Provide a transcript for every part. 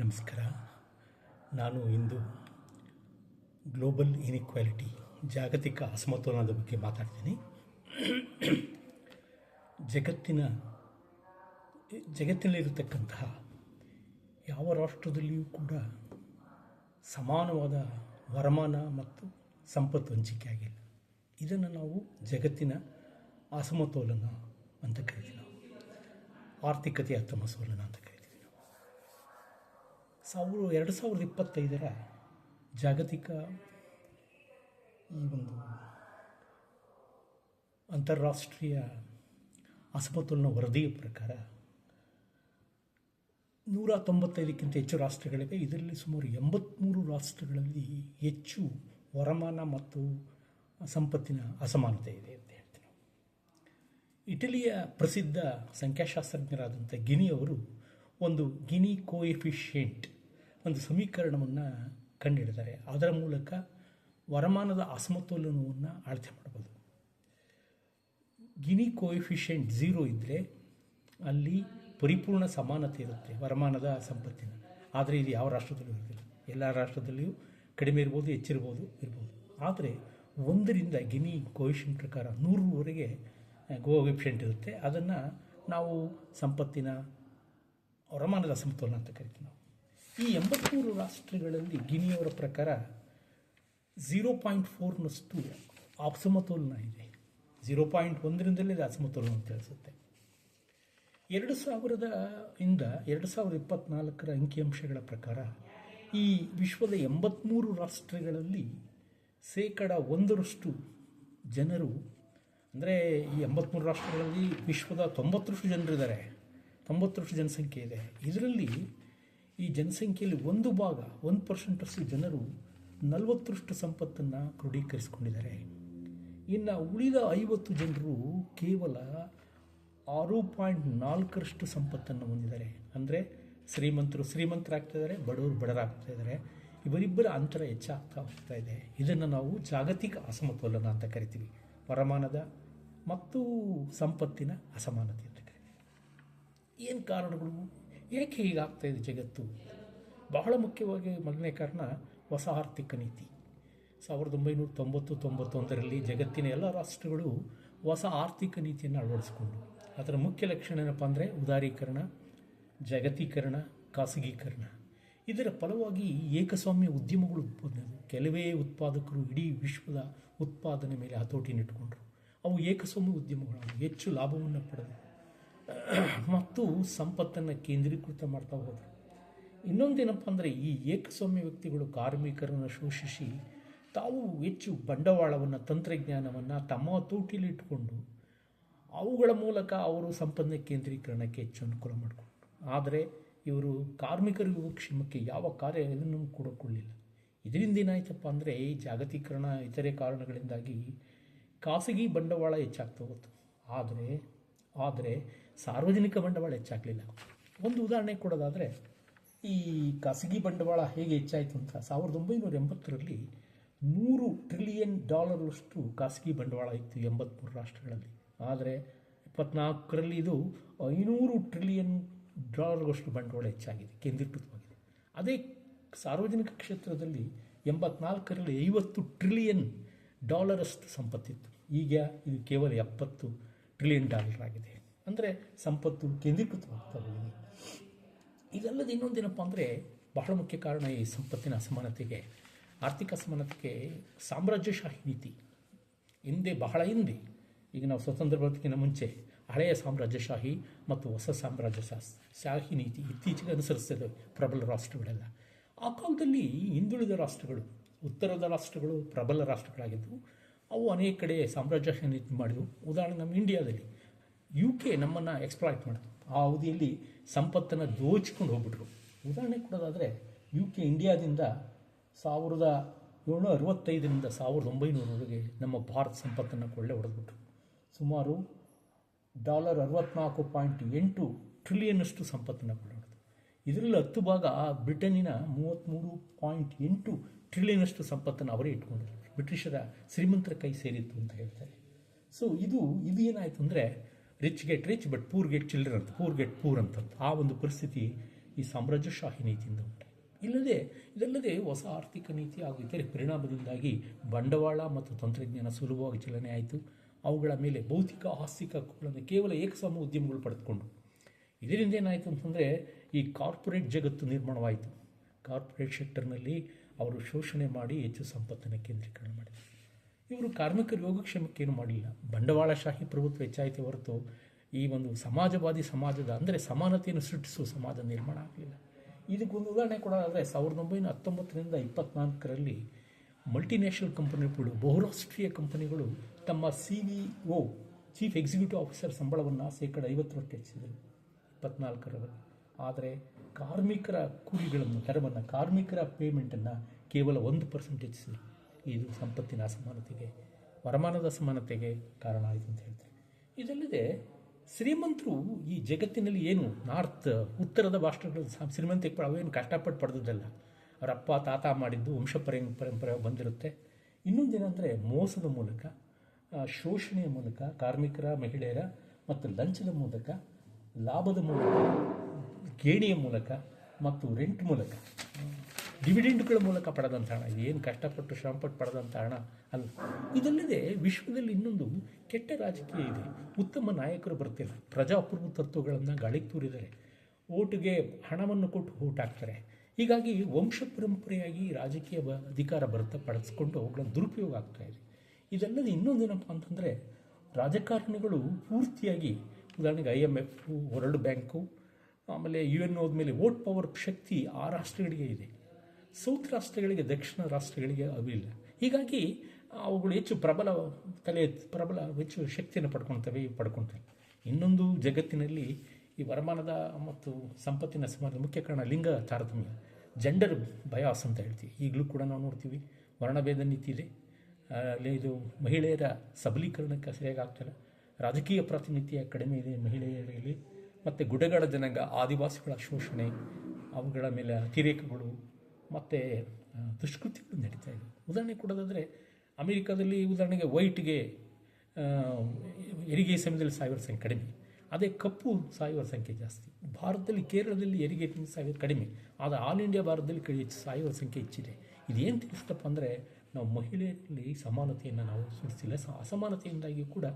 ನಮಸ್ಕಾರ. ನಾನು ಇಂದು global inequality, ಜಾಗತಿಕ ಅಸಮತೋಲನದ ಬಗ್ಗೆ ಮಾತಾಡ್ತೀನಿ. ಜಗತ್ತಿನಲ್ಲಿರತಕ್ಕಂತಹ ಯಾವ ರಾಷ್ಟ್ರದಲ್ಲಿಯೂ ಕೂಡ ಸಮಾನವಾದ ವರಮಾನ ಮತ್ತು ಸಂಪತ್ತು ಹಂಚಿಕೆ ಆಗಿಲ್ಲ. ಇದನ್ನು ನಾವು ಜಗತ್ತಿನ ಅಸಮತೋಲನ ಅಂತ ಕರಿತೀವಿ. ನಾವು ಆರ್ಥಿಕತೆಯ ಅಸಮತೋಲನ ಅಂತ ಕರಿತೀವಿ. 2025 ಜಾಗತಿಕ ಈ ಒಂದು ಅಂತಾರಾಷ್ಟ್ರೀಯ ಅಸಮತೋಲನ ವರದಿಯ ಪ್ರಕಾರ 195ಕ್ಕಿಂತ ಹೆಚ್ಚು ರಾಷ್ಟ್ರಗಳಿವೆ. ಇದರಲ್ಲಿ ಸುಮಾರು 83 ರಾಷ್ಟ್ರಗಳಲ್ಲಿ ಹೆಚ್ಚು ವರಮಾನ ಮತ್ತು ಸಂಪತ್ತಿನ ಅಸಮಾನತೆ ಇದೆ ಅಂತ ಹೇಳ್ತೀನಿ. ಇಟಲಿಯ ಪ್ರಸಿದ್ಧ ಸಂಖ್ಯಾಶಾಸ್ತ್ರಜ್ಞರಾದಂಥ ಗಿನಿಯವರು ಒಂದು ಗಿನಿ ಕೋಎಫಿಷಿಯೆಂಟ್ ಒಂದು ಸಮೀಕರಣವನ್ನು ಕಂಡುಹಿಡಿದ್ದಾರೆ. ಅದರ ಮೂಲಕ ವರಮಾನದ ಅಸಮತೋಲನವನ್ನು ಅಳತೆ ಮಾಡಬಹುದು. ಗಿನಿ ಕೋಎಫಿಷಿಯೆಂಟ್ 0 ಇದ್ದರೆ ಅಲ್ಲಿ ಪರಿಪೂರ್ಣ ಸಮಾನತೆ ಇರುತ್ತೆ ವರಮಾನದ ಸಂಪತ್ತಿನ. ಆದರೆ ಇದು ಯಾವ ರಾಷ್ಟ್ರದಲ್ಲೂ ಇರೋದಿಲ್ಲ. ಎಲ್ಲ ರಾಷ್ಟ್ರದಲ್ಲಿಯೂ ಕಡಿಮೆ ಇರ್ಬೋದು, ಹೆಚ್ಚಿರ್ಬೋದು, ಇರ್ಬೋದು. ಆದರೆ 1ರಿಂದ ಗಿನಿ ಕೋಎಫಿಷಿಯೆಂಟ್ ಪ್ರಕಾರ 100ರವರೆಗೆ ಕೋಎಫಿಷಿಯೆಂಟ್ ಇರುತ್ತೆ. ಅದನ್ನು ನಾವು ಸಂಪತ್ತಿನ ವರಮಾನದ ಅಸಮತೋಲನ ಅಂತ ಕರಿತೀವಿ. ನಾವು ಈ 83 ರಾಷ್ಟ್ರಗಳಲ್ಲಿ ಗಿನಿಯವರ ಪ್ರಕಾರ 0.4ನಷ್ಟು ಅಸಮತೋಲನ ಇದೆ. 0.1ರಿಂದಲೇ ಇದು ಅಸಮತೋಲನ ಅಂತ ತಿಳಿಸುತ್ತೆ. 2000ರಿಂದ 2024 ಅಂಕಿಅಂಶಗಳ ಪ್ರಕಾರ ಈ ವಿಶ್ವದ 83 ರಾಷ್ಟ್ರಗಳಲ್ಲಿ 1% ಜನರು, ಅಂದರೆ ಈ 83 ರಾಷ್ಟ್ರಗಳಲ್ಲಿ ವಿಶ್ವದ 90% ಜನರಿದ್ದಾರೆ, 90% ಜನಸಂಖ್ಯೆ ಇದೆ. ಇದರಲ್ಲಿ ಈ ಜನಸಂಖ್ಯೆಯಲ್ಲಿ 1% ಜನರು 40% ಸಂಪತ್ತನ್ನು ಕ್ರೋಢೀಕರಿಸಿಕೊಂಡಿದ್ದಾರೆ. ಇನ್ನು ಉಳಿದ 50 ಜನರು ಕೇವಲ 6.4% ಸಂಪತ್ತನ್ನು ಹೊಂದಿದ್ದಾರೆ. ಅಂದರೆ ಶ್ರೀಮಂತರಾಗ್ತಾ ಇದ್ದಾರೆ, ಬಡವರು ಬಡರಾಗ್ತಾ ಇದ್ದಾರೆ. ಇವರಿಬ್ಬರ ಅಂತರ ಹೆಚ್ಚಾಗ್ತಾ ಹೋಗ್ತಾ ಇದೆ. ಇದನ್ನು ನಾವು ಜಾಗತಿಕ ಅಸಮತೋಲನ ಅಂತ ಕರಿತೀವಿ. ವರಮಾನದ ಮತ್ತು ಸಂಪತ್ತಿನ ಅಸಮಾನತೆ ಅಂತ ಕರಿತೀವಿ. ಏನು ಕಾರಣಗಳು, ಏಕೆ ಹೀಗಾಗ್ತಾ ಇದೆ ಜಗತ್ತು? ಬಹಳ ಮುಖ್ಯವಾಗಿ ಮೊದಲನೇ ಕಾರಣ ಹೊಸ ಆರ್ಥಿಕ ನೀತಿ. 1990-91ರಲ್ಲಿ ಜಗತ್ತಿನ ಎಲ್ಲ ರಾಷ್ಟ್ರಗಳು ಹೊಸ ಆರ್ಥಿಕ ನೀತಿಯನ್ನು ಅಳವಡಿಸಿಕೊಂಡು, ಅದರ ಮುಖ್ಯ ಲಕ್ಷಣ ಏನಪ್ಪ ಅಂದರೆ ಉದಾರೀಕರಣ, ಜಾಗತೀಕರಣ, ಖಾಸಗೀಕರಣ. ಇದರ ಫಲವಾಗಿ ಏಕಸ್ವಾಮ್ಯ ಉದ್ಯಮಗಳು ಉತ್ಪಾದನೆ. ಕೆಲವೇ ಉತ್ಪಾದಕರು ಇಡೀ ವಿಶ್ವದ ಉತ್ಪಾದನೆ ಮೇಲೆ ಹತೋಟಿನಿಟ್ಟುಕೊಂಡರು. ಅವು ಏಕಸ್ವಾಮ್ಯ ಉದ್ಯಮಗಳು ಹೆಚ್ಚು ಲಾಭವನ್ನು ಪಡೆದು ಮತ್ತು ಸಂಪತ್ತನ್ನು ಕೇಂದ್ರೀಕೃತ ಮಾಡ್ತಾ ಹೋದರು. ಇನ್ನೊಂದೇನಪ್ಪ ಅಂದರೆ ಈ ಏಕಸ್ವಾಮ್ಯ ವ್ಯಕ್ತಿಗಳು ಕಾರ್ಮಿಕರನ್ನು ಶೋಷಿಸಿ ತಾವು ಹೆಚ್ಚು ಬಂಡವಾಳವನ್ನು, ತಂತ್ರಜ್ಞಾನವನ್ನು ತಮ್ಮ ಹತೋಟಿಯಲ್ಲಿ ಇಟ್ಟುಕೊಂಡು ಅವುಗಳ ಮೂಲಕ ಅವರು ಸಂಪನ್ನ ಕೇಂದ್ರೀಕರಣಕ್ಕೆ ಹೆಚ್ಚು ಅನುಕೂಲ ಮಾಡಿಕೊಂಡ್ರು. ಆದರೆ ಇವರು ಕಾರ್ಮಿಕರ ಯೋಗಕ್ಷೇಮಕ್ಕೆ ಯಾವ ಕಾರ್ಯ ಇದನ್ನು ಕೊಡಕೊಳ್ಳಿಲ್ಲ. ಇದರಿಂದ ಏನಾಯ್ತಪ್ಪ ಅಂದರೆ ಈ ಜಾಗತೀಕರಣ ಇತರೆ ಕಾರಣಗಳಿಂದಾಗಿ ಖಾಸಗಿ ಬಂಡವಾಳ ಹೆಚ್ಚಾಗ್ತಾ ಹೋಯಿತು. ಆದರೆ ಸಾರ್ವಜನಿಕ ಬಂಡವಾಳ ಹೆಚ್ಚಾಗಲಿಲ್ಲ. ಒಂದು ಉದಾಹರಣೆ ಕೊಡೋದಾದರೆ, ಈ ಖಾಸಗಿ ಬಂಡವಾಳ ಹೇಗೆ ಹೆಚ್ಚಾಯಿತು ಅಂತ 1980ರಲ್ಲಿ $100 ಟ್ರಿಲಿಯನ್ ಖಾಸಗಿ ಬಂಡವಾಳ ಇತ್ತು 83 ರಾಷ್ಟ್ರಗಳಲ್ಲಿ. ಆದರೆ 24ರಲ್ಲಿ ಇದು $500 ಟ್ರಿಲಿಯನ್ ಬಂಡವಾಳ ಹೆಚ್ಚಾಗಿದೆ, ಕೇಂದ್ರೀಕೃತವಾಗಿದೆ. ಅದೇ ಸಾರ್ವಜನಿಕ ಕ್ಷೇತ್ರದಲ್ಲಿ 84ರಲ್ಲಿ $50 ಟ್ರಿಲಿಯನ್ ಸಂಪತ್ತಿತ್ತು. ಈಗ ಇದು ಕೇವಲ $70 ಟ್ರಿಲಿಯನ್ ಆಗಿದೆ. ಅಂದರೆ ಸಂಪತ್ತು ಕೇಂದ್ರೀಕೃತವಾಗ್ತಾ ಹೋಗಿದೆ. ಇದಲ್ಲದೆ ಇನ್ನೊಂದೇನಪ್ಪ ಅಂದರೆ ಬಹಳ ಮುಖ್ಯ ಕಾರಣ ಈ ಸಂಪತ್ತಿನ ಅಸಮಾನತೆಗೆ, ಆರ್ಥಿಕ ಅಸಮಾನತೆಗೆ ಸಾಮ್ರಾಜ್ಯಶಾಹಿ ನೀತಿ. ಬಹಳ ಹಿಂದೆ, ಈಗ ನಾವು ಸ್ವತಂತ್ರ ಬರೋದಕ್ಕಿಂತ ಮುಂಚೆ ಹಳೆಯ ಸಾಮ್ರಾಜ್ಯಶಾಹಿ ಮತ್ತು ಹೊಸ ಸಾಮ್ರಾಜ್ಯಶಾಹಿ ನೀತಿ ಇತ್ತೀಚೆಗೆ ಅನುಸರಿಸ್ತಿದೆ ಪ್ರಬಲ ರಾಷ್ಟ್ರಗಳೆಲ್ಲ. ಆ ಕಾಲದಲ್ಲಿ ಹಿಂದುಳಿದ ರಾಷ್ಟ್ರಗಳು, ಉತ್ತರದ ರಾಷ್ಟ್ರಗಳು ಪ್ರಬಲ ರಾಷ್ಟ್ರಗಳಾಗಿದ್ದವು. ಅವು ಅನೇಕ ಕಡೆ ಸಾಮ್ರಾಜ್ಯಶಾಹಿ ನೀತಿ ಮಾಡಿದವು. ಉದಾಹರಣೆ ನಮ್ಮ ಇಂಡಿಯಾದಲ್ಲಿ UK ನಮ್ಮನ್ನು ಎಕ್ಸ್ಪ್ಲಾಯ್ಟ್ ಮಾಡಿತು. ಆ ಅವಧಿಯಲ್ಲಿ ಸಂಪತ್ತನ್ನು ದೋಚಿಕೊಂಡು ಹೋಗ್ಬಿಟ್ರು. ಉದಾಹರಣೆ ಕೊಡೋದಾದರೆ UK ಇಂಡಿಯಾದಿಂದ 1765ರಿಂದ 1900ವರೆಗೆ ನಮ್ಮ ಭಾರತ ಸಂಪತ್ತನ್ನು ಕೊಳ್ಳೆ ಹೊಡೆದ್ಬಿಟ್ರು. ಸುಮಾರು $64.8 ಟ್ರಿಲಿಯನ್ನಷ್ಟು ಸಂಪತ್ತನ್ನು ಕೊಳ್ಳೆ ಹೊಡೆದು. ಇದರಲ್ಲಿ 10 ಭಾಗ ಬ್ರಿಟನ್ನಿನ 33.8 ಟ್ರಿಲಿಯನ್ನಷ್ಟು ಸಂಪತ್ತನ್ನು ಅವರೇ ಇಟ್ಕೊಂಡಿದ್ರು. ಬ್ರಿಟಿಷರ ಶ್ರೀಮಂತರ ಕೈ ಸೇರಿತ್ತು ಅಂತ ಹೇಳ್ತಾರೆ. ಸೊ ಇದು ಏನಾಯಿತು ಅಂದರೆ rich get rich but poor get children ಅಂತ, ಪೂರ್ ಗೆಟ್ ಪೂರ್ ಅಂತ ಆ ಒಂದು ಪರಿಸ್ಥಿತಿ ಈ ಸಾಮ್ರಾಜ್ಯಶಾಹಿ ನೀತಿಯಿಂದ ಉಂಟಾಯಿತು. ಇದಲ್ಲದೆ ಹೊಸ ಆರ್ಥಿಕ ನೀತಿ ಹಾಗೂ ಇತರೆ ಪರಿಣಾಮದಿಂದಾಗಿ ಬಂಡವಾಳ ಮತ್ತು ತಂತ್ರಜ್ಞಾನ ಸುಲಭವಾಗಿ ಚಲನೆ ಆಯಿತು. ಅವುಗಳ ಮೇಲೆ ಭೌತಿಕ ಆಸ್ತಿಕ ಹಕ್ಕುಗಳನ್ನು ಕೇವಲ ಏಕಸ್ವಾಮ್ಯ ಉದ್ಯಮಗಳು ಪಡೆದುಕೊಂಡು, ಇದರಿಂದ ಏನಾಯಿತು ಅಂತಂದರೆ ಈ ಕಾರ್ಪೊರೇಟ್ ಜಗತ್ತು ನಿರ್ಮಾಣವಾಯಿತು. ಕಾರ್ಪೊರೇಟ್ ಸೆಕ್ಟರ್ನಲ್ಲಿ ಅವರು ಶೋಷಣೆ ಮಾಡಿ ಹೆಚ್ಚು ಸಂಪತ್ತನ್ನು ಕೇಂದ್ರೀಕರಣ ಮಾಡಿದರು. ಇವರು ಕಾರ್ಮಿಕರ ಯೋಗಕ್ಷೇಮಕ್ಕೇನು ಮಾಡಲಿಲ್ಲ. ಬಂಡವಾಳಶಾಹಿ ಪ್ರಭುತ್ವ ಹೆಚ್ಚಾಯಿತು ಹೊರತು ಈ ಒಂದು ಸಮಾಜವಾದಿ ಸಮಾಜದ ಅಂದರೆ ಸಮಾನತೆಯನ್ನು ಸೃಷ್ಟಿಸುವ ಸಮಾಜ ನಿರ್ಮಾಣ ಆಗಲಿಲ್ಲ. ಇದಕ್ಕೊಂದು ಉದಾಹರಣೆ ಕೊಡೋದಾದರೆ 1919ರಿಂದ 24ರಲ್ಲಿ ಮಲ್ಟಿನ್ಯಾಷನಲ್ ಕಂಪನಿಗಳು, ಬಹುರಾಷ್ಟ್ರೀಯ ಕಂಪನಿಗಳು ತಮ್ಮ CEO ಚೀಫ್ ಎಕ್ಸಿಕ್ಯೂಟಿವ್ ಆಫೀಸರ್ ಸಂಬಳವನ್ನು 50% ಹೆಚ್ಚಿಸಿದರು 24ರಲ್ಲಿ. ಆದರೆ ಕಾರ್ಮಿಕರ ಕೂಲಿಗಳನ್ನು ದರವನ್ನು, ಕಾರ್ಮಿಕರ ಪೇಮೆಂಟನ್ನು ಕೇವಲ 1% ಹೆಚ್ಚಿಸಿದರು. ಇದು ಸಂಪತ್ತಿನ ಅಸಮಾನತೆಗೆ, ವರಮಾನದ ಅಸಮಾನತೆಗೆ ಕಾರಣ ಆಯಿತು ಅಂತ ಹೇಳ್ತಾರೆ. ಇದಲ್ಲದೆ ಶ್ರೀಮಂತರು ಈ ಜಗತ್ತಿನಲ್ಲಿ ಏನು ಉತ್ತರದ ರಾಷ್ಟ್ರಗಳು ಶ್ರೀಮಂತಿಕೆ ಅವೇನು ಕಷ್ಟಪಟ್ಟು ಪಡೆದದ್ದಲ್ಲ, ಅವರ ಅಪ್ಪ ತಾತ ಮಾಡಿದ್ದು ವಂಶ ಪರಂಪರೆ ಬಂದಿರುತ್ತೆ. ಇನ್ನೊಂದೇನೆಂದರೆ ಮೋಸದ ಮೂಲಕ, ಶೋಷಣೆಯ ಮೂಲಕ, ಕಾರ್ಮಿಕರ, ಮಹಿಳೆಯರ ಮತ್ತು ಲಂಚದ ಮೂಲಕ, ಲಾಭದ ಮೂಲಕ, ಗೇಣಿಯ ಮೂಲಕ ಮತ್ತು ರೆಂಟ್ ಮೂಲಕ, ಡಿವಿಡೆಂಡ್ಗಳ ಮೂಲಕ ಪಡೆದಂಥ ಹಣ. ಇದೇನು ಕಷ್ಟಪಟ್ಟು ಶ್ರಮಪಟ್ಟು ಪಡೆದಂಥ ಹಣ ಅಲ್ಲ. ಇದಲ್ಲದೆ ವಿಶ್ವದಲ್ಲಿ ಇನ್ನೊಂದು ಕೆಟ್ಟ ರಾಜಕೀಯ ಇದೆ. ಉತ್ತಮ ನಾಯಕರು ಬರ್ತಿಲ್ಲ. ಪ್ರಜಾಪ್ರಭು ತತ್ವಗಳನ್ನು ಗಾಳಿಗೆ ತೂರಿದ್ದಾರೆ. ಓಟಿಗೆ ಹಣವನ್ನು ಕೊಟ್ಟು ಓಟ್ ಹಾಕ್ತಾರೆ. ಹೀಗಾಗಿ ವಂಶ ಪರಂಪರೆಯಾಗಿ ರಾಜಕೀಯ ಅಧಿಕಾರ ಪಡೆಸ್ಕೊಂಡು ಅವುಗಳ ದುರುಪಯೋಗ ಆಗ್ತಾ ಇದೆ. ಇದಲ್ಲದೆ ಇನ್ನೊಂದೇನಪ್ಪ ಅಂತಂದರೆ ರಾಜಕಾರಣಿಗಳು ಪೂರ್ತಿಯಾಗಿ, ಉದಾಹರಣೆಗೆ IMF, ವರ್ಲ್ಡ್ ಬ್ಯಾಂಕು, ಆಮೇಲೆ UN ಹೋದ್ಮೇಲೆ ವೋಟ್ ಪವರ್ ಶಕ್ತಿ ಆ ರಾಷ್ಟ್ರಗಳಿಗೆ ಇದೆ. ಸೌತ್ ರಾಷ್ಟ್ರಗಳಿಗೆ, ದಕ್ಷಿಣ ರಾಷ್ಟ್ರಗಳಿಗೆ ಅವಿಲ್ಲ. ಹೀಗಾಗಿ ಅವುಗಳು ಹೆಚ್ಚು ಹೆಚ್ಚು ಶಕ್ತಿಯನ್ನು ಪಡ್ಕೊಳ್ತವೆ. ಇನ್ನೊಂದು ಜಗತ್ತಿನಲ್ಲಿ ಈ ವರಮಾನದ ಮತ್ತು ಸಂಪತ್ತಿನ ಸಮಾನ ಮುಖ್ಯ ಕಾರಣ ಲಿಂಗ ತಾರತಮ್ಯ, ಜೆಂಡರ್ ಬಯಾಸ್ ಅಂತ ಹೇಳ್ತೀವಿ. ಈಗಲೂ ಕೂಡ ನಾವು ನೋಡ್ತೀವಿ ವರ್ಣಭೇದ ನೀತಿ ಇದೆ. ಇದು ಮಹಿಳೆಯರ ಸಬಲೀಕರಣಕ್ಕೆ ಸರಿಯಾಗಿ ಆಗ್ತಿಲ್ಲ. ರಾಜಕೀಯ ಪ್ರಾತಿನಿಧ್ಯ ಕಡಿಮೆ ಇದೆ ಮಹಿಳೆಯರಲ್ಲಿ. ಮತ್ತು ಗುಡ್ಡಗಾಡ ಜನಾಂಗ, ಆದಿವಾಸಿಗಳ ಶೋಷಣೆ, ಅವುಗಳ ಮೇಲೆ ಅತಿರೇಕಗಳು ಮತ್ತು ದುಷ್ಕೃತ್ಯಗಳು ನಡೀತಾ ಇದೆ. ಉದಾಹರಣೆ ಕೊಡೋದಾದರೆ ಅಮೆರಿಕಾದಲ್ಲಿ ಉದಾಹರಣೆಗೆ ವೈಟ್ಗೆ ಹೆರಿಗೆ ಸಮಯದಲ್ಲಿ ಸಾಯುವ ಸಂಖ್ಯೆ ಕಡಿಮೆ, ಅದೇ ಕಪ್ಪು ಸಾಯುವ ಸಂಖ್ಯೆ ಜಾಸ್ತಿ. ಭಾರತದಲ್ಲಿ, ಕೇರಳದಲ್ಲಿ ಹೆರಿಗೆ ಸಾಯುವ ಕಡಿಮೆ, ಆದರೆ ಆಲ್ ಇಂಡಿಯಾ ಭಾರತದಲ್ಲಿ ಸಾಯುವ ಸಂಖ್ಯೆ ಹೆಚ್ಚಿದೆ. ಇದೇನು ತಿಳಿಸ್ತಪ್ಪ ಅಂದರೆ ನಾವು ಮಹಿಳೆಯರಲ್ಲಿ ಸಮಾನತೆಯನ್ನು ನಾವು ಸೃಷ್ಟಿಸಿಲ್ಲ. ಅಸಮಾನತೆಯಿಂದಾಗಿ ಕೂಡ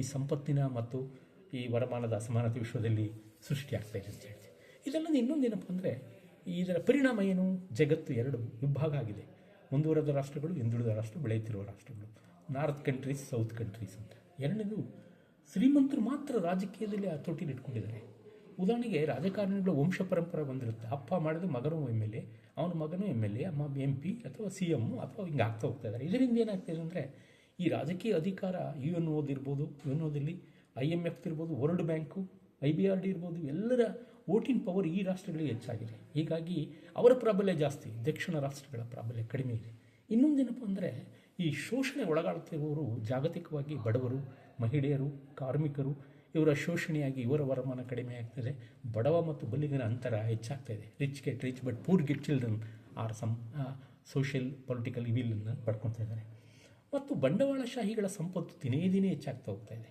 ಈ ಸಂಪತ್ತಿನ ಮತ್ತು ಈ ವರಮಾನದ ಅಸಮಾನತೆ ವಿಶ್ವದಲ್ಲಿ ಸೃಷ್ಟಿಯಾಗ್ತಾ ಇದೆ ಅಂತ ಹೇಳ್ತೀವಿ. ಇದಲ್ಲದೆ ಇನ್ನೊಂದೇನಪ್ಪ ಅಂದರೆ ಇದರ ಪರಿಣಾಮ ಏನು? ಜಗತ್ತು 2 ವಿಭಾಗ ಆಗಿದೆ. ಮುಂದುವರೆದ ರಾಷ್ಟ್ರಗಳು, ಹಿಂದುಳಿದ ರಾಷ್ಟ್ರ, ಬೆಳೆಯುತ್ತಿರುವ ರಾಷ್ಟ್ರಗಳು, ನಾರ್ತ್ ಕಂಟ್ರೀಸ್, ಸೌತ್ ಕಂಟ್ರೀಸ್ ಅಂತ. ಎರಡನೇದು, ಶ್ರೀಮಂತರು ಮಾತ್ರ ರಾಜಕೀಯದಲ್ಲಿ ಹತೋಟಿಲಿ ಇಟ್ಕೊಂಡಿದ್ದಾರೆ. ಉದಾಹರಣೆಗೆ ರಾಜಕಾರಣಿಗಳು ವಂಶ ಪರಂಪರೆ ಬಂದಿರುತ್ತೆ. ಅಪ್ಪ ಮಾಡಿದ ಮಗನೂ MLA, ಅವನ ಮಗನೂ MLA, ಅಮ್ಮ MP ಅಥವಾ CM ಅಥವಾ ಹಿಂಗೆ ಆಗ್ತಾ ಹೋಗ್ತಾ ಇದ್ದಾರೆ. ಇದರಿಂದ ಏನಾಗ್ತಾಯಿದೆ ಅಂದರೆ ಈ ರಾಜಕೀಯ ಅಧಿಕಾರ UNO ಇರ್ಬೋದು, UNOದಲ್ಲಿ IMF ಇರ್ಬೋದು, ವರ್ಲ್ಡ್ ಬ್ಯಾಂಕು, IBRD ಇರ್ಬೋದು, ಎಲ್ಲರ ವೋಟಿಂಗ್ ಪವರ್ ಈ ರಾಷ್ಟ್ರಗಳಿಗೆ ಹೆಚ್ಚಾಗಿದೆ. ಹೀಗಾಗಿ ಅವರ ಪ್ರಾಬಲ್ಯ ಜಾಸ್ತಿ, ದಕ್ಷಿಣ ರಾಷ್ಟ್ರಗಳ ಪ್ರಾಬಲ್ಯ ಕಡಿಮೆ ಇದೆ. ಇನ್ನೊಂದೇನಪ್ಪ ಅಂದರೆ ಈ ಶೋಷಣೆ ಒಳಗಾಡುತ್ತಿರುವವರು ಜಾಗತಿಕವಾಗಿ ಬಡವರು, ಮಹಿಳೆಯರು, ಕಾರ್ಮಿಕರು, ಇವರ ಶೋಷಣೆಯಾಗಿ ಇವರ ವರಮಾನ ಕಡಿಮೆ ಆಗ್ತದೆ. ಬಡವ ಮತ್ತು ಬಲ್ಲಿಗನ ಅಂತರ ಹೆಚ್ಚಾಗ್ತಾಯಿದೆ. Rich get rich but poor get children are some social political ಇವಿಲನ್ನು ಪಡ್ಕೊಳ್ತಾ ಇದ್ದಾರೆ. ಮತ್ತು ಬಂಡವಾಳಶಾಹಿಗಳ ಸಂಪತ್ತು ದಿನೇ ದಿನೇ ಹೆಚ್ಚಾಗ್ತಾ ಹೋಗ್ತಾ ಇದೆ.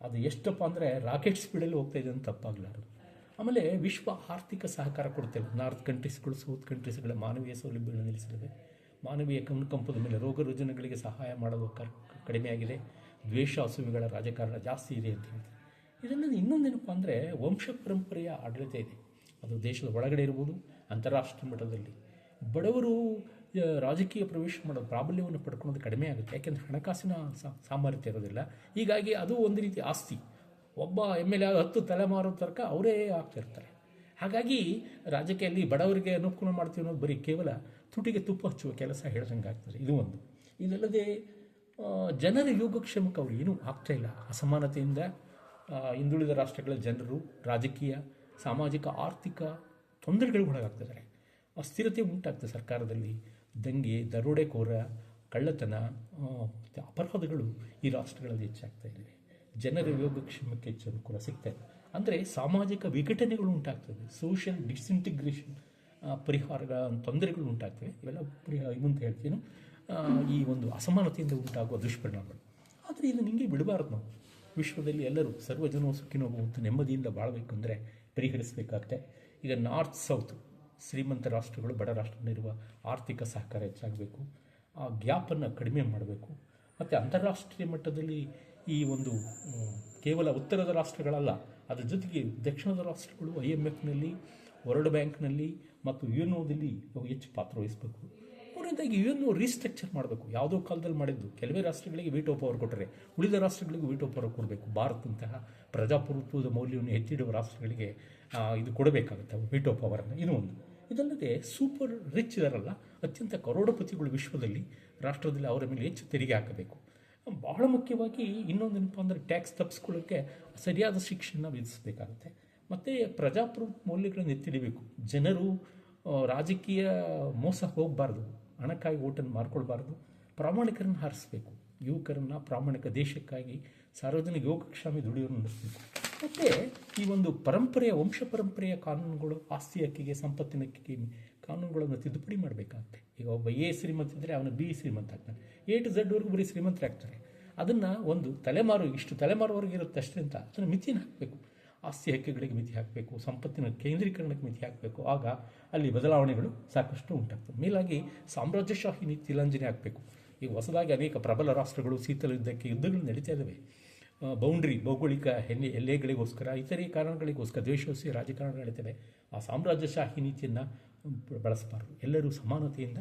ಅದು ಎಷ್ಟಪ್ಪ ಅಂದರೆ ರಾಕೆಟ್ ಸ್ಪೀಡಲ್ಲಿ ಹೋಗ್ತಾ ಇದೆ ಅಂತ ತಪ್ಪಾಗಲಾರದು. ಆಮೇಲೆ ವಿಶ್ವ ಆರ್ಥಿಕ ಸಹಕಾರ ಕೊಡ್ತಿಲ್ಲ. ನಾರ್ತ್ ಕಂಟ್ರೀಸ್ಗಳು, ಸೌತ್ ಕಂಟ್ರೀಸ್ಗಳ ಮಾನವೀಯ ಸೌಲಭ್ಯಗಳನ್ನು ನಿಲ್ಲಿಸಿದೆ. ಮಾನವೀಯ ಅನುಕಂಪದ ಮೇಲೆ ರೋಗ ರುಜಿನಗಳಿಗೆ ಸಹಾಯ ಮಾಡೋದು ಕಡಿಮೆಯಾಗಿದೆ. ದ್ವೇಷ, ಅಸೂಯೆಗಳ ರಾಜಕಾರಣ ಜಾಸ್ತಿ ಇದೆ ಅಂತ ಹೇಳ್ತಾರೆ. ಇದಲ್ಲದೆ ಇನ್ನೊಂದೇನಪ್ಪ ಅಂದರೆ ವಂಶ ಪರಂಪರೆಯ ಆಡಳಿತ ಇದೆ. ಅದು ದೇಶದ ಒಳಗಡೆ ಇರ್ಬೋದು, ಅಂತಾರಾಷ್ಟ್ರೀಯ ಮಟ್ಟದಲ್ಲಿ. ಬಡವರು ರಾಜಕೀಯ ಪ್ರವೇಶ ಮಾಡೋದು, ಪ್ರಾಬಲ್ಯವನ್ನು ಪಡ್ಕೊಳ್ಳೋದು ಕಡಿಮೆ ಆಗುತ್ತೆ. ಯಾಕೆಂದರೆ ಹಣಕಾಸಿನ ಸಾಮರ್ಥ್ಯ ಇರೋದಿಲ್ಲ. ಹೀಗಾಗಿ ಅದು ಒಂದು ರೀತಿ ಆಸ್ತಿ. ಒಬ್ಬ MLA 10 ತಲೆಮಾರು ತನಕ ಅವರೇ ಆಗ್ತಿರ್ತಾರೆ. ಹಾಗಾಗಿ ರಾಜಕೀಯದಲ್ಲಿ ಬಡವರಿಗೆ ಅನುಕೂಲ ಮಾಡ್ತೀವಿ ಅನ್ನೋದು ಬರೀ ಕೇವಲ ತುಟಿಗೆ ತುಪ್ಪ ಹಚ್ಚುವ ಕೆಲಸ ಹೇಳ್ದಂಗೆ ಆಗ್ತದೆ. ಇದು ಒಂದು. ಇದಲ್ಲದೆ ಜನರ ಯೋಗಕ್ಷೇಮಕ್ಕೆ ಅವರು ಏನೂ ಆಗ್ತಾಯಿಲ್ಲ. ಅಸಮಾನತೆಯಿಂದ ಹಿಂದುಳಿದ ರಾಷ್ಟ್ರಗಳ ಜನರು ರಾಜಕೀಯ, ಸಾಮಾಜಿಕ, ಆರ್ಥಿಕ ತೊಂದರೆಗಳಿಗೊಳಗಾಗ್ತಿದ್ದಾರೆ. ಅಸ್ಥಿರತೆ ಉಂಟಾಗ್ತದೆ ಸರ್ಕಾರದಲ್ಲಿ. ದಂಗೆ, ದರೋಡೆಕೋರ, ಕಳ್ಳತನ, ಅಪರಾಧಗಳು ಈ ರಾಷ್ಟ್ರಗಳಲ್ಲಿ ಹೆಚ್ಚಾಗ್ತಾ ಇವೆ. ಜನರ ಯೋಗಕ್ಷೇಮಕ್ಕೆ ಹೆಚ್ಚು ಅನುಕೂಲ ಸಿಗ್ತಾ ಇದೆ. ಅಂದರೆ ಸಾಮಾಜಿಕ ವಿಘಟನೆಗಳು ಉಂಟಾಗ್ತದೆ. ಸೋಷಿಯಲ್ ಡಿಸ್ಇಂಟಿಗ್ರೇಷನ್, ಪರಿಹಾರಗಳ ತೊಂದರೆಗಳು ಉಂಟಾಗ್ತವೆ. ಇವೆಲ್ಲ ಇವಂತ ಹೇಳ್ತೀನಿ ಈ ಒಂದು ಅಸಮಾನತೆಯಿಂದ ಉಂಟಾಗುವ ದುಷ್ಪರಿಣಾಮಗಳು. ಆದರೆ ಇದನ್ನು ಹಿಂಗೆ ಬಿಡಬಾರ್ದು. ನಾವು ವಿಶ್ವದಲ್ಲಿ ಎಲ್ಲರೂ ಸರ್ವಜನೋ ಸುಖಿನೋ ಭವಂತು, ನೆಮ್ಮದಿಯಿಂದ ಬಾಳಬೇಕಂದ್ರೆ ಪರಿಹರಿಸಬೇಕಾಗುತ್ತೆ. ಈಗ ನಾರ್ತ್ ಸೌತ್ ಶ್ರೀಮಂತ ರಾಷ್ಟ್ರಗಳು ಬಡ ರಾಷ್ಟ್ರಗಳಿರುವ ಆರ್ಥಿಕ ಸಹಕಾರ ಹೆಚ್ಚಾಗಬೇಕು, ಆ ಗ್ಯಾಪನ್ನು ಕಡಿಮೆ ಮಾಡಬೇಕು. ಮತ್ತು ಅಂತಾರಾಷ್ಟ್ರೀಯ ಮಟ್ಟದಲ್ಲಿ ಈ ಒಂದು ಕೇವಲ ಉತ್ತರದ ರಾಷ್ಟ್ರಗಳಲ್ಲ, ಅದರ ಜೊತೆಗೆ ದಕ್ಷಿಣದ ರಾಷ್ಟ್ರಗಳು IMFನಲ್ಲಿ, ವರ್ಲ್ಡ್ ಬ್ಯಾಂಕ್ನಲ್ಲಿ ಮತ್ತು UNOದಲ್ಲಿ ಹೆಚ್ಚು ಪಾತ್ರ ವಹಿಸಬೇಕು. ಮೂರನೇದಾಗಿ UN ರೀಸ್ಟ್ರಕ್ಚರ್ ಮಾಡಬೇಕು. ಯಾವುದೋ ಕಾಲದಲ್ಲಿ ಮಾಡಿದ್ದು ಕೆಲವೇ ರಾಷ್ಟ್ರಗಳಿಗೆ ವೀಟೋ ಪವರ್ ಕೊಟ್ಟರೆ ಉಳಿದ ರಾಷ್ಟ್ರಗಳಿಗೂ ವೀಟೋ ಪವರ್ ಕೊಡಬೇಕು. ಭಾರತದಂತಹ ಪ್ರಜಾಪ್ರಭುತ್ವದ ಮೌಲ್ಯವನ್ನು ಎತ್ತಿಡುವ ರಾಷ್ಟ್ರಗಳಿಗೆ ಇದು ಕೊಡಬೇಕಾಗುತ್ತೆ ವೀಟೋ ಪವರನ್ನು. ಇದು ಒಂದು. ಇದಲ್ಲದೆ ಸೂಪರ್ ರಿಚ್ ಇದಾರಲ್ಲ, ಅತ್ಯಂತ ಕರೋಡಪತಿಗಳು ವಿಶ್ವದಲ್ಲಿ, ರಾಷ್ಟ್ರದಲ್ಲಿ ಅವರ ಮೇಲೆ ಹೆಚ್ಚು ತೆರಿಗೆ ಹಾಕಬೇಕು. ಬಹಳ ಮುಖ್ಯವಾಗಿ ಇನ್ನೊಂದೇನಪ್ಪ ಅಂದರೆ ಟ್ಯಾಕ್ಸ್ ತಪ್ಪಿಸ್ಕೊಳ್ಳೋಕ್ಕೆ ಸರಿಯಾದ ಶಿಕ್ಷೆಯನ್ನು ವಿಧಿಸಬೇಕಾಗುತ್ತೆ. ಮತ್ತು ಪ್ರಜಾಪ್ರಭುತ್ವ ಮೌಲ್ಯಗಳನ್ನು ಎತ್ತಿಡಬೇಕು. ಜನರು ರಾಜಕೀಯ ಮೋಸ ಹೋಗಬಾರ್ದು, ಹಣಕ್ಕಾಗಿ ಓಟನ್ನು ಮಾರ್ಕೊಳ್ಬಾರ್ದು, ಪ್ರಾಮಾಣಿಕರನ್ನು ಹಾರಿಸಬೇಕು. ಯುವಕರನ್ನು ಪ್ರಾಮಾಣಿಕ ದೇಶಕ್ಕಾಗಿ ಸಾರ್ವಜನಿಕ ಯೋಗಕ್ಷೇಮ ದುಡಿಯೋರು ನಡೆಸಬೇಕು. ಮತ್ತು ಈ ಒಂದು ಪರಂಪರೆಯ ವಂಶ ಪರಂಪರೆಯ ಕಾನೂನುಗಳು, ಆಸ್ತಿ ಹಕ್ಕಿಗೆ, ಸಂಪತ್ತಿನ ಹಕ್ಕಿಗೆ ಕಾನೂನುಗಳನ್ನು ತಿದ್ದುಪಡಿ ಮಾಡಬೇಕಾಗುತ್ತೆ. ಈಗ ಒಬ್ಬ A ಶ್ರೀಮಂತ ಇದ್ದರೆ ಅವನು B ಶ್ರೀಮಂತ ಆಗ್ತಾನೆ, A to Z ವರೆಗೂ ಬರೀ ಶ್ರೀಮಂತರಾಗ್ತಾರೆ. ಅದನ್ನು ಒಂದು ತಲೆಮಾರು, ಇಷ್ಟು ತಲೆಮಾರುವರೆಗೆ ಇರುತ್ತೆ ಅಷ್ಟೇ ಅಂತ ಅದನ್ನು ಮಿತಿನ ಹಾಕಬೇಕು. ಆಸ್ತಿ ಹಕ್ಕಿಗಳಿಗೆ ಮಿತಿ ಹಾಕಬೇಕು, ಸಂಪತ್ತಿನ ಕೇಂದ್ರೀಕರಣಕ್ಕೆ ಮಿತಿ ಹಾಕಬೇಕು. ಆಗ ಅಲ್ಲಿ ಬದಲಾವಣೆಗಳು ಸಾಕಷ್ಟು ಉಂಟಾಗ್ತವೆ. ಮೇಲಾಗಿ ಸಾಮ್ರಾಜ್ಯಶಾಹಿ ನೀತಿ ತಿಲಾಂಜನೆ ಹಾಕಬೇಕು. ಈಗ ಹೊಸದಾಗಿ ಅನೇಕ ಪ್ರಬಲ ರಾಷ್ಟ್ರಗಳು ಶೀತಲ ಯುದ್ಧಗಳು ನಡೀತಾ ಇದ್ದಾವೆ. ಬೌಂಡ್ರಿ, ಭೌಗೋಳಿಕ ಎಲ್ಲೆಗಳಿಗೋಸ್ಕರ, ಇತರೆ ಕಾರಣಗಳಿಗೋಸ್ಕರ ದ್ವೇಷೋಸಿ ರಾಜಕಾರಣ ನಡೀತವೆ. ಆ ಸಾಮ್ರಾಜ್ಯಶಾಹಿ ನೀತಿಯನ್ನು ಬಳಸಬಾರದು. ಎಲ್ಲರೂ ಸಮಾನತೆಯಿಂದ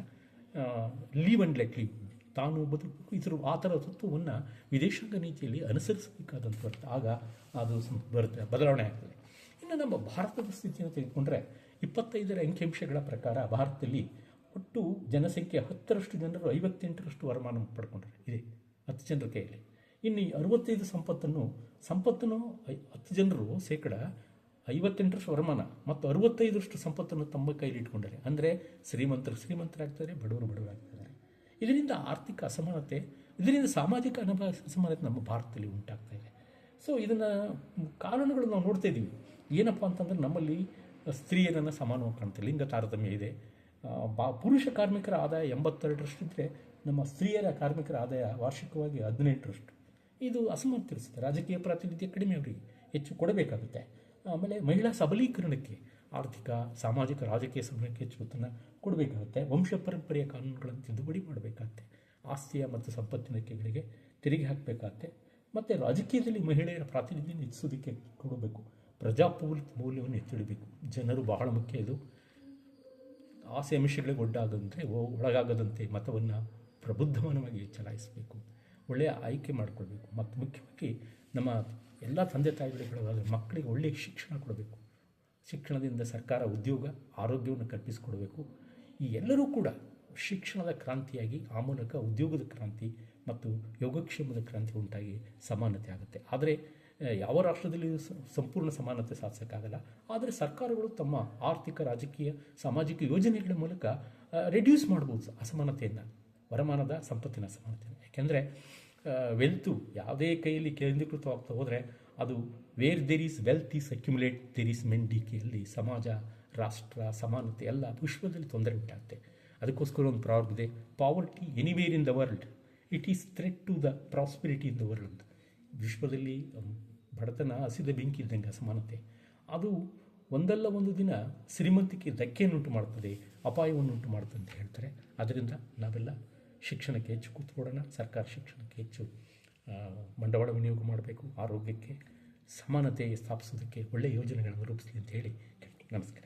ಲೀವ್ ಆ್ಯಂಡ್ ಲೆಟ್ ಲೀವ್, ತಾನು ಬದುಕಬೇಕು, ಇತರ ಆ ಥರ ತತ್ವವನ್ನು ವಿದೇಶಾಂಗ ನೀತಿಯಲ್ಲಿ ಅನುಸರಿಸಬೇಕಾದಂಥ ಬರುತ್ತೆ. ಆಗ ಅದು ಬರುತ್ತೆ, ಬದಲಾವಣೆ ಆಗ್ತದೆ. ಇನ್ನು ನಮ್ಮ ಭಾರತದ ಸ್ಥಿತಿಯನ್ನು ತೆಗೆದುಕೊಂಡ್ರೆ 25ರ ಅಂಕಿಅಂಶಗಳ ಪ್ರಕಾರ ಭಾರತದಲ್ಲಿ ಒಟ್ಟು ಜನಸಂಖ್ಯೆ 10ರಷ್ಟು ಜನರು 58ರಷ್ಟು ವರಮಾನ ಪಡ್ಕೊಂಡ್ರೆ ಇದೆ 10 ಜನರ ಕೈಯಲ್ಲಿ. ಇನ್ನು 65 ಸಂಪತ್ತನ್ನು 10 ಜನರು ಶೇಕಡ 58ರಷ್ಟು ವರಮಾನ ಮತ್ತು 65ರಷ್ಟು ಸಂಪತ್ತನ್ನು ತಮ್ಮ ಕೈಲಿ ಇಟ್ಕೊಂಡರೆ, ಅಂದರೆ ಶ್ರೀಮಂತರಾಗ್ತಾರೆ, ಬಡವರಾಗ್ತಾರೆ. ಇದರಿಂದ ಆರ್ಥಿಕ ಅಸಮಾನತೆ, ಇದರಿಂದ ಸಾಮಾಜಿಕ ಅಸಮಾನತೆ ನಮ್ಮ ಭಾರತದಲ್ಲಿ ಉಂಟಾಗ್ತಾ ಇದೆ. ಸೊ ಇದನ್ನು ಕಾನೂನುಗಳು ನಾವು ನೋಡ್ತಾ ಇದ್ದೀವಿ. ಏನಪ್ಪ ಅಂತಂದರೆ ನಮ್ಮಲ್ಲಿ ಸ್ತ್ರೀಯರನ್ನು ಸಮಾನವಾಗಿ ಕಾಣ್ತಾರೆ, ಲಿಂಗ ತಾರತಮ್ಯ ಇದೆ. ಪುರುಷ ಕಾರ್ಮಿಕರ ಆದಾಯ 82ರಷ್ಟು ಇದ್ದರೆ ನಮ್ಮ ಸ್ತ್ರೀಯರ ಕಾರ್ಮಿಕರ ಆದಾಯ ವಾರ್ಷಿಕವಾಗಿ 18ರಷ್ಟು. ಇದು ಅಸಮಾನತೆ ಇರಿಸುತ್ತೆ. ರಾಜಕೀಯ ಪ್ರಾತಿನಿಧ್ಯ ಕಡಿಮೆ, ಅವರಿಗೆ ಹೆಚ್ಚು ಕೊಡಬೇಕಾಗುತ್ತೆ. ಆಮೇಲೆ ಮಹಿಳಾ ಸಬಲೀಕರಣಕ್ಕೆ, ಆರ್ಥಿಕ, ಸಾಮಾಜಿಕ, ರಾಜಕೀಯ ಸಬಲೀಕರಣಕ್ಕೆ ಹೆಚ್ಚು ಒತ್ತನ್ನು ಕೊಡಬೇಕಾಗುತ್ತೆ. ವಂಶ ಪರಂಪರೆಯ ಕಾನೂನುಗಳನ್ನು ತಿದ್ದುಪಡಿ ಮಾಡಬೇಕಾಗುತ್ತೆ. ಆಸ್ತಿಯ ಮತ್ತು ಸಂಪತ್ತಿನ ಹಕ್ಕಿಗಳಿಗೆ ತೆರಿಗೆ ಹಾಕಬೇಕಾಗತ್ತೆ. ಮತ್ತು ರಾಜಕೀಯದಲ್ಲಿ ಮಹಿಳೆಯರ ಪ್ರಾತಿನಿಧ್ಯ ಹೆಚ್ಚಿಸೋದಕ್ಕೆ ಕೊಡಬೇಕು. ಪ್ರಜಾಪ್ರಭುತ್ವ ಮೌಲ್ಯವನ್ನು ಎತ್ತಿಡಬೇಕು. ಜನರು ಬಹಳ ಮುಖ್ಯ. ಇದು ಆಸೆ ಆಮಿಷಗಳಿಗೆ ಒಳಗಾಗದಂತೆ ಮತವನ್ನು ಪ್ರಬುದ್ಧಮನವಾಗಿ ಚಲಾಯಿಸಬೇಕು. ಒಳ್ಳೆಯ ಆಯ್ಕೆ ಮಾಡಿಕೊಳ್ಬೇಕು. ಮತ್ತು ಮುಖ್ಯವಾಗಿ ನಮ್ಮ ಎಲ್ಲ ತಂದೆ ತಾಯಿಗಳು ಮಕ್ಕಳಿಗೆ ಒಳ್ಳೆಯ ಶಿಕ್ಷಣ ಕೊಡಬೇಕು. ಶಿಕ್ಷಣದಿಂದ ಸರ್ಕಾರ ಉದ್ಯೋಗ, ಆರೋಗ್ಯವನ್ನು ಕಲ್ಪಿಸಿಕೊಡಬೇಕು. ಈ ಎಲ್ಲರೂ ಕೂಡ ಶಿಕ್ಷಣದ ಕ್ರಾಂತಿಯಾಗಿ ಆ ಮೂಲಕ ಉದ್ಯೋಗದ ಕ್ರಾಂತಿ ಮತ್ತು ಯೋಗಕ್ಷೇಮದ ಕ್ರಾಂತಿ ಉಂಟಾಗಿ ಸಮಾನತೆ ಆಗುತ್ತೆ. ಆದರೆ ಯಾವ ರಾಷ್ಟ್ರದಲ್ಲಿ ಸಂಪೂರ್ಣ ಸಮಾನತೆ ಸಾಧಿಸೋಕ್ಕಾಗಲ್ಲ. ಆದರೆ ಸರ್ಕಾರಗಳು ತಮ್ಮ ಆರ್ಥಿಕ, ರಾಜಕೀಯ, ಸಾಮಾಜಿಕ ಯೋಜನೆಗಳ ಮೂಲಕ ರೆಡ್ಯೂಸ್ ಮಾಡ್ಬೋದು ಅಸಮಾನತೆಯನ್ನು, ವರಮಾನದ, ಸಂಪತ್ತಿನ ಅಸಮಾನತೆಯನ್ನು. ಯಾಕೆಂದರೆ ವೆಲ್ತು ಯಾವುದೇ ಕೈಯಲ್ಲಿ ಕೇಂದ್ರೀಕೃತವಾಗ್ತಾ ಹೋದರೆ ಅದು where there is wealth is accumulate there is ಮೆಂಡಿಕೆಯಲ್ಲಿ ಸಮಾಜ, ರಾಷ್ಟ್ರ, ಸಮಾನತೆ ಎಲ್ಲ ವಿಶ್ವದಲ್ಲಿ ತೊಂದರೆ ಉಂಟಾಗುತ್ತೆ. ಅದಕ್ಕೋಸ್ಕರ ಒಂದು ಪ್ರಾವರ್ಬ್ ಇದೆ, poverty anywhere in the world it is threat to the prosperity in the world. ವಿಶ್ವದಲ್ಲಿ ಬಡತನ ಹಸಿದ ಬೆಂಕಿ ಇದ್ದಂಗೆ ಅಸಮಾನತೆ, ಅದು ಒಂದಲ್ಲ ಒಂದು ದಿನ ಶ್ರೀಮಂತಿಕೆ ಧಕ್ಕೆಯನ್ನುಂಟು ಮಾಡ್ತದೆ, ಅಪಾಯವನ್ನುಂಟು ಮಾಡ್ತದೆ ಅಂತ ಹೇಳ್ತಾರೆ. ಆದ್ದರಿಂದ ನಾವೆಲ್ಲ ಶಿಕ್ಷಣಕ್ಕೆ ಹೆಚ್ಚು ಕೂತ್ಕೊಡೋಣ. ಸರ್ಕಾರ ಶಿಕ್ಷಣಕ್ಕೆ ಹೆಚ್ಚು ಬಂಡವಾಳ ವಿನಿಯೋಗ ಮಾಡಬೇಕು. ಆರೋಗ್ಯಕ್ಕೆ, ಸಮಾನತೆ ಸ್ಥಾಪಿಸೋದಕ್ಕೆ ಒಳ್ಳೆಯ ಯೋಜನೆಗಳನ್ನು ರೂಪಿಸಲಿ ಅಂತ ಹೇಳಿ ನಮಸ್ಕಾರ.